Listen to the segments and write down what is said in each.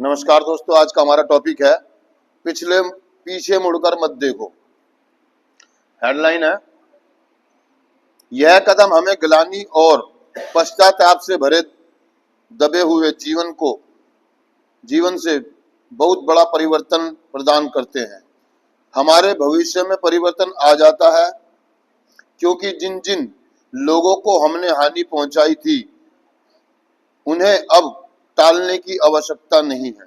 नमस्कार दोस्तों, आज का हमारा टॉपिक है पीछे मुड़कर मत देखो। हेडलाइन है, यह कदम हमें ग्लानि और पश्चाताप से भरे दबे हुए जीवन से बहुत बड़ा परिवर्तन प्रदान करते हैं। हमारे भविष्य में परिवर्तन आ जाता है, क्योंकि जिन जिन लोगों को हमने हानि पहुंचाई थी उन्हें अब टालने की आवश्यकता नहीं है।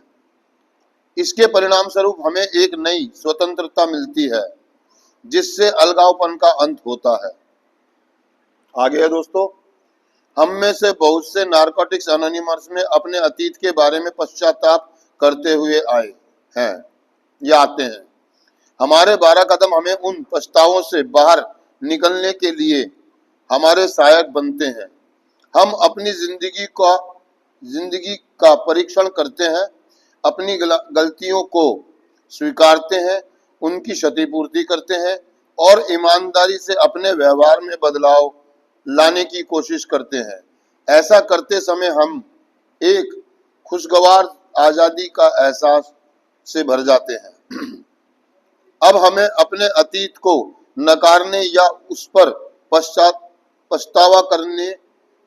इसके परिणाम स्वरूप हमें एक नई स्वतंत्रता मिलती है, जिससे अलगावपन का अंत होता है। आगे है दोस्तों, हम में से बहुत से नारकोटिक्स एनोनिमस में अपने अतीत के बारे में पश्चाताप करते हुए आए हैं या आते हैं। हमारे 12 कदम हमें उन पछतावों से बाहर निकलने के लिए हमारे सहायक बनते हैं। हम अपनी जिंदगी का परीक्षण करते हैं, अपनी गलतियों को स्वीकारते हैं, उनकी क्षतिपूर्ति करते हैं और ईमानदारी से अपने व्यवहार में बदलाव लाने की कोशिश करते हैं। ऐसा करते समय हम एक खुशगवार आजादी का एहसास से भर जाते हैं। अब हमें अपने अतीत को नकारने या उस पर पछतावा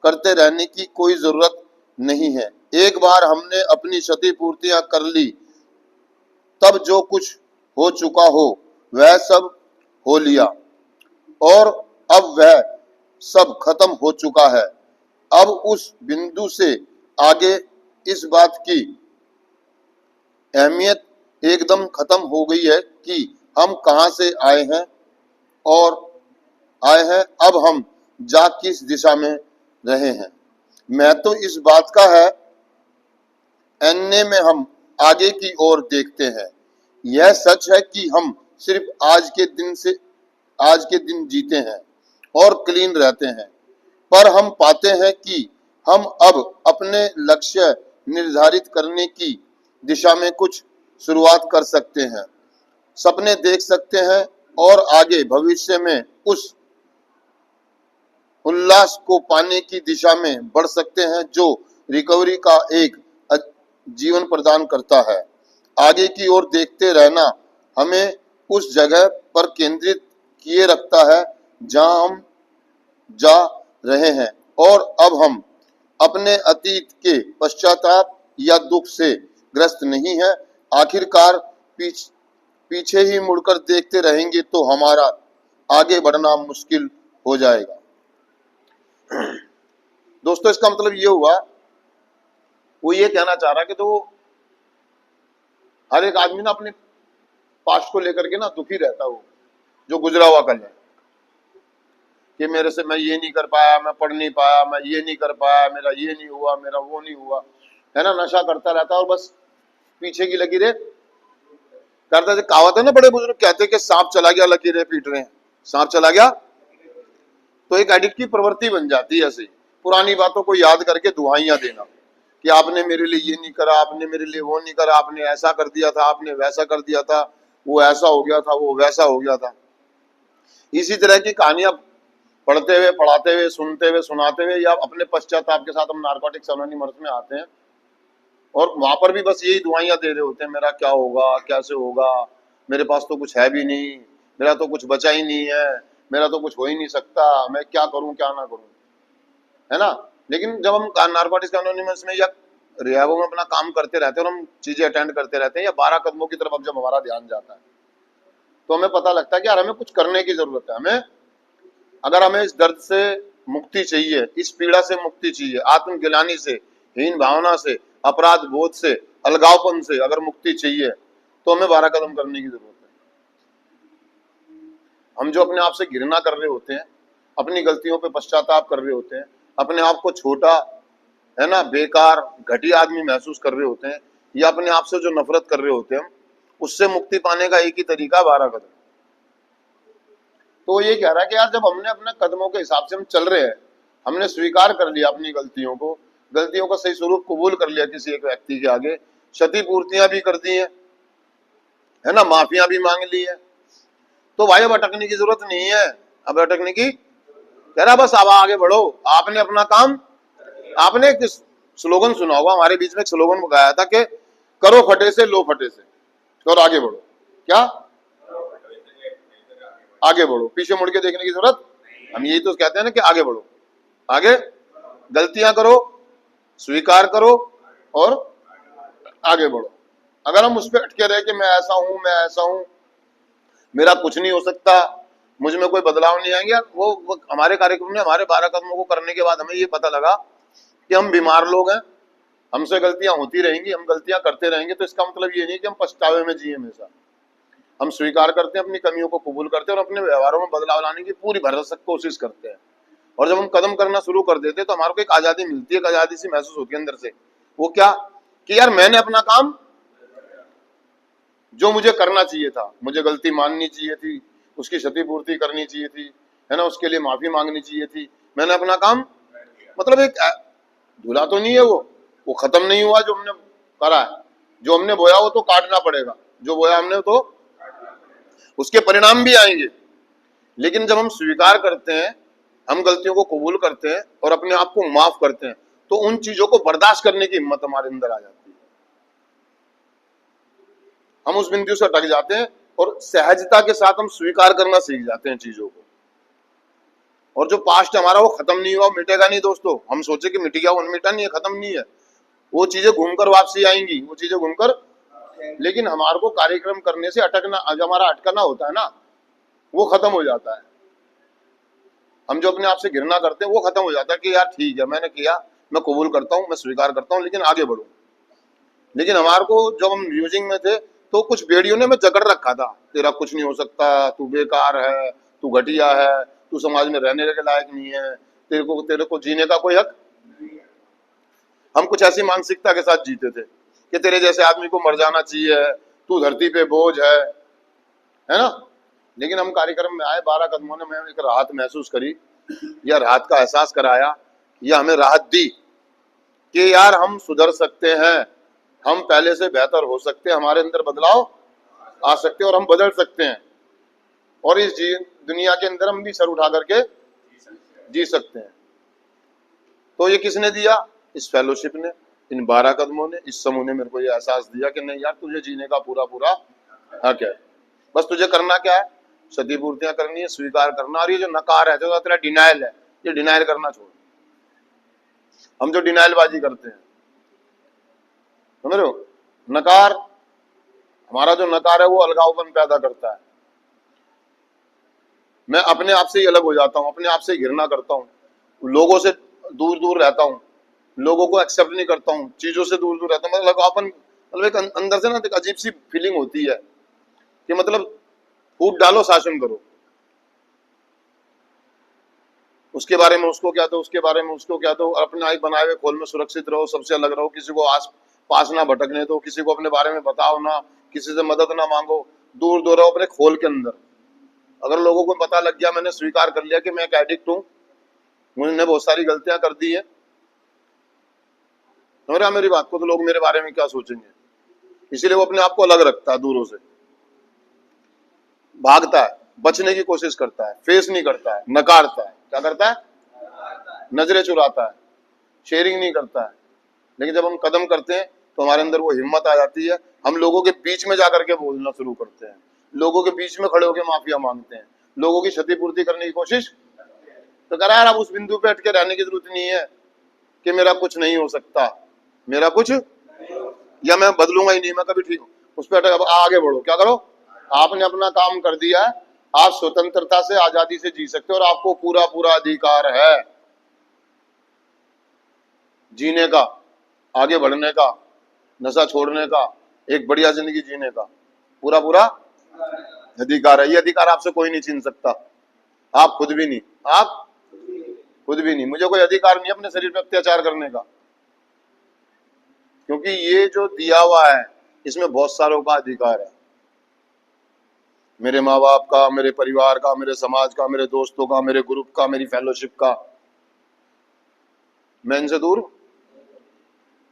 करते रहने की कोई जरूरत नहीं है। एक बार हमने अपनी क्षतिपूर्तियां कर ली, तब जो कुछ हो चुका हो वह सब हो लिया और अब वह सब खत्म हो चुका है। अब उस बिंदु से आगे इस बात की अहमियत एकदम खत्म हो गई है कि हम कहां से आए हैं अब हम जा किस दिशा में रहे हैं। मैं तो इस बात का है एन्ने में हम आगे की ओर देखते हैं। यह सच है कि हम सिर्फ आज के दिन जीते हैं और क्लीन रहते हैं, पर हम पाते हैं कि हम अब अपने लक्ष्य निर्धारित करने की दिशा में कुछ शुरुआत कर सकते हैं, सपने देख सकते हैं और आगे भविष्य में उस उल्लास को पाने की दिशा में बढ़ सकते हैं जो रिकवरी का एक जीवन प्रदान करता है। आगे की ओर देखते रहना हमें उस जगह पर केंद्रित किए रखता है जहां हम जा रहे हैं और अब हम अपने अतीत के पश्चाताप या दुख से ग्रस्त नहीं है। आखिरकार पीछे ही मुड़कर देखते रहेंगे तो हमारा आगे बढ़ना मुश्किल हो जाएगा। दोस्तों, इसका मतलब ये हुआ, वो ये कहना चाह रहा है कि तो हर एक आदमी ना अपने पास्ट को लेकर के ना दुखी रहता है, वो जो गुजरा हुआ कल है कि मेरे से मैं ये नहीं कर पाया, मैं पढ़ नहीं पाया, मैं ये नहीं कर पाया, मेरा ये नहीं हुआ, मेरा वो नहीं हुआ, है ना। नशा करता रहता है और बस पीछे की लकीरें करता है। कहावत है ना, बड़े बुजुर्ग कहते हैं कि सांप चला गया लकीरें पीट रहे हैं। सांप चला गया तो एक एडिक्ट की प्रवृत्ति बन जाती है। ऐसे पुरानी बातों को याद करके दुहाइयां देना कि आपने मेरे लिए ये नहीं करा, आपने मेरे लिए वो नहीं करा, आपने ऐसा कर दिया था, आपने वैसा कर दिया था, वो ऐसा हो गया था, वो वैसा हो गया था। इसी तरह की कहानियां पढ़ते हुए, पढ़ाते हुए, सुनते हुए, सुनाते हुए या अपने पश्चाताप के साथ हम नारकोटिक्स एनोनिमस में आते हैं और वहां पर भी बस यही दुआइयां दे रहे होते हैं, मेरा क्या होगा, कैसे होगा, मेरे पास तो कुछ है भी नहीं, मेरा तो कुछ बचा ही नहीं है, मेरा तो कुछ हो ही नहीं सकता, मैं क्या करूं क्या ना करूं, है ना। लेकिन जब हम नारकोटिक्स एनोनिमस में या रिहैब में अपना काम करते रहते हैं और हम चीजें अटेंड करते रहते हैं या 12 कदमों की तरफ अब जब हमारा ध्यान जाता है तो हमें पता लगता है कि यार हमें कुछ करने की जरूरत है। अगर हमें इस दर्द से मुक्ति चाहिए, इस पीड़ा से मुक्ति चाहिए, आत्मग्लानि से, हीन भावना से, अपराध बोध से, अलगावपन से अगर मुक्ति चाहिए तो हमें 12 कदम करने की जरूरत है। हम जो अपने आप से घृणा कर रहे होते हैं, अपनी गलतियों पे पश्चाताप कर रहे होते हैं, अपने आप को छोटा, है ना, बेकार, घटिया आदमी महसूस कर रहे होते हैं या अपने आप से जो नफरत कर रहे होते हैं, उससे मुक्ति पाने का एक ही तरीका 12 कदम। तो वो ये कह रहा है कि यार जब हमने अपने कदमों के हिसाब से हम चल रहे हैं, हमने स्वीकार कर लिया अपनी गलतियों का सही स्वरूप कबूल कर लिया किसी एक व्यक्ति के आगे, क्षतिपूर्तियां भी कर दी है ना, माफियां भी मांग ली है, तो भाई अब अटकने की जरूरत नहीं है। अब अटकने की कह रहा बस अब आगे बढ़ो, आपने अपना काम, आपने एक स्लोगन सुना होगा, हमारे बीच में एक स्लोगन गाया था कि करो फटे से, लो फटे से, और आगे बढ़ो। क्या आगे बढ़ो, पीछे मुड़ के देखने की जरूरत। हम यही तो कहते हैं ना कि आगे बढ़ो, आगे गलतियां करो, स्वीकार करो और आगे बढ़ो। अगर हम उस पर अटके रहे कि मैं ऐसा हूं, मैं ऐसा हूं, मेरा कुछ नहीं हो सकता, मुझ में कोई बदलाव नहीं आएंगे, वो हमारे कार्यक्रम में हमारे 12 कदमों को करने के बाद हमें ये पता लगा कि हम बीमार लोग हैं, हमसे गलतियां होती रहेंगी, हम गलतियां करते रहेंगे। तो इसका मतलब ये नहीं कि हम पछतावे में जिए हमेशा। हम स्वीकार करते हैं, अपनी कमियों को कबूल करते हैं और अपने व्यवहारों में बदलाव लाने की पूरी भरसक कोशिश करते हैं। और जब हम कदम करना शुरू कर देते हैं तो हमारे को एक आजादी मिलती है, एक आजादी सी महसूस होती है अंदर से। वो क्या कि यार मैंने अपना काम जो मुझे करना चाहिए था, मुझे गलती माननी चाहिए थी, उसकी क्षतिपूर्ति करनी चाहिए थी, है ना, उसके लिए माफी मांगनी चाहिए थी, मैंने अपना काम, मतलब एक धुला तो नहीं है वो खत्म नहीं हुआ जो हमने करा है। जो हमने बोया वो तो काटना पड़ेगा, जो बोया हमने तो उसके परिणाम भी आएंगे। लेकिन जब हम स्वीकार करते हैं, हम गलतियों को कबूल करते हैं और अपने आप को माफ करते हैं, तो उन चीजों को बर्दाश्त करने की हिम्मत हमारे अंदर आ जाती है। हम उस बिंदु से अटक जाते हैं और सहजता के साथ हम स्वीकार करना सीख जाते हैं चीजों को। और जो पास्ट हमारा वो खत्म नहीं हुआ, मिटेगा नहीं दोस्तों। हम सोचे कि मिट गया, वो मिटा नहीं है, खत्म नहीं है। वो चीजें घूमकर वापसी आएंगी, वो चीजें घूमकर। लेकिन हमारे को कार्यक्रम करने से अटकना, जो हमारा अटकना होता है ना, वो खत्म हो जाता है। हम जो अपने आप से घृणा करते हैं वो खत्म हो जाता है कि यार ठीक है, मैंने किया, मैं कबूल करता हूँ, मैं स्वीकार करता हूँ, लेकिन आगे बढ़ूं। लेकिन हमारे को जब हम यूजिंग में थे तो कुछ बेड़ियों ने हमें जकड़ रखा था, तेरा कुछ नहीं हो सकता, तू बेकार है, तू घटिया है, तू समाज में रहने के लायक नहीं है, तेरे को जीने का कोई हक। हम कुछ ऐसी मानसिकता के साथ जीते थे कि तेरे जैसे आदमी को मर जाना चाहिए, तू धरती पे बोझ है ना। लेकिन हम कार्यक्रम में आए, 12 कदमों ने हमें एक राहत महसूस करी, या राहत का एहसास कराया, या हमें राहत दी कि यार हम सुधर सकते हैं, हम पहले से बेहतर हो सकते हैं, हमारे अंदर बदलाव आ सकते हैं और हम बदल सकते हैं। और इस दुनिया के अंदर हम भी सर उठा करके जी सकते हैं। तो ये किसने दिया? इस फेलोशिप ने, इन 12 कदमों ने, इस समूह ने मेरे को ये एहसास दिया कि नहीं यार, तुझे जीने का पूरा पूरा हक है। बस तुझे करना क्या है? क्षतिपूर्तियां करनी है, स्वीकार करना। और ये जो नकार है, जो तेरा डिनाइल है, ये डिनाइल करना छोड़। हम जो डिनाइलबाजी करते हैं, समझ रहे हो, नकार, हमारा जो नकार है वो अलगावपन पैदा करता है। मैं अपने आप से ही अलग हो जाता हूँ, अपने आप से ही घृणा करता हूँ, लोगों से दूर दूर रहता हूँ, लोगों को एक्सेप्ट नहीं करता हूँ, चीजों से दूर दूर रहता हूँ। मतलब अलगावपन, मतलब एक अंदर से ना एक अजीब सी फीलिंग होती है कि मतलब फूट डालो, शासन करो, उसके बारे में उसको क्या दो, उसके बारे में उसको क्या दो, अपने आप बनाए हुए खोल में सुरक्षित रहो, सबसे अलग रहो, किसी को आस पास ना भटकने दो, किसी को अपने बारे में बताओ ना, किसी से मदद ना मांगो, दूर दूर रहो अपने खोल के अंदर। अगर लोगों को पता लग गया, मैंने स्वीकार कर लिया कि मैं एक एडिक्ट हूँ, मैंने बहुत सारी गलतियां कर दी है, समझ रहा मेरी बात को, तो लोग मेरे बारे में क्या सोचेंगे, इसीलिए वो अपने आप को अलग रखता है, दूरों से भागता है, बचने की कोशिश करता है, फेस नहीं करता है, नकारता है। क्या करता है? नजरें चुराता है, शेयरिंग नहीं करता है। लेकिन जब हम कदम करते हैं तो हमारे अंदर वो हिम्मत आ जाती है, हम लोगों के बीच में जाकर के बोलना शुरू करते हैं, लोगों के बीच में खड़े होकर माफिया मांगते हैं, लोगों की क्षतिपूर्ति करने की कोशिश। तो कह रहा है अब उस बिंदु पे अटके रहने की जरूरत नहीं है कि मेरा कुछ नहीं हो सकता, मेरा कुछ, या मैं बदलूंगा ही नहीं, मैं कभी ठीक हूँ, उस पर अटक। अब आगे बढ़ो, क्या करो? आपने अपना काम कर दिया है, आप स्वतंत्रता से, आजादी से जी सकते हो, और आपको पूरा पूरा अधिकार है जीने का, आगे बढ़ने का, नशा छोड़ने का, एक बढ़िया जिंदगी जीने का पूरा पूरा अधिकार है। ये अधिकार आपसे कोई नहीं छीन सकता, आप खुद भी नहीं, आप खुद भी नहीं। मुझे कोई अधिकार नहीं अपने शरीर पर अत्याचार करने का, क्योंकि ये जो दिया हुआ है इसमें बहुत सारों का अधिकार है, मेरे माँ बाप का, मेरे परिवार का, मेरे समाज का, मेरे दोस्तों का, मेरे ग्रुप का, मेरी फेलोशिप का। मैं इनसे दूर,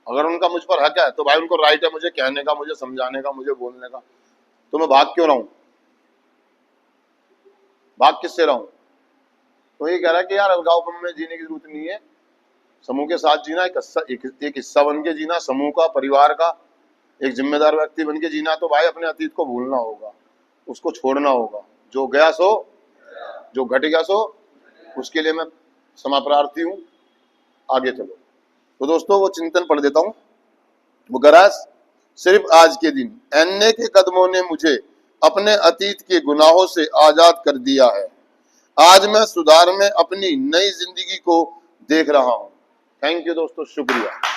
अगर उनका मुझ पर हक है तो भाई उनको राइट है मुझे कहने का, मुझे समझाने का, मुझे बोलने का, तो मैं भाग क्यों रहा हूं? भाग किससे रहा हूं? तो ये कह रहा है कि यार अलगावपन में जीने की जरूरत नहीं है, समूह के साथ जीना, एक हिस्सा बन के जीना, समूह का, परिवार का, एक जिम्मेदार व्यक्ति बन के जीना तो भाई अपने अतीत को भूलना होगा, उसको छोड़ना होगा। जो गया सो, जो घट गया सो, उसके लिए मैं क्षमा प्रार्थी हूं, आगे चलो। तो दोस्तों वो चिंतन पढ़ देता हूं। वो गरास, सिर्फ आज के दिन एन्ने के कदमों ने मुझे अपने अतीत के गुनाहों से आजाद कर दिया है। आज मैं सुधार में अपनी नई जिंदगी को देख रहा हूं। थैंक यू दोस्तों, शुक्रिया।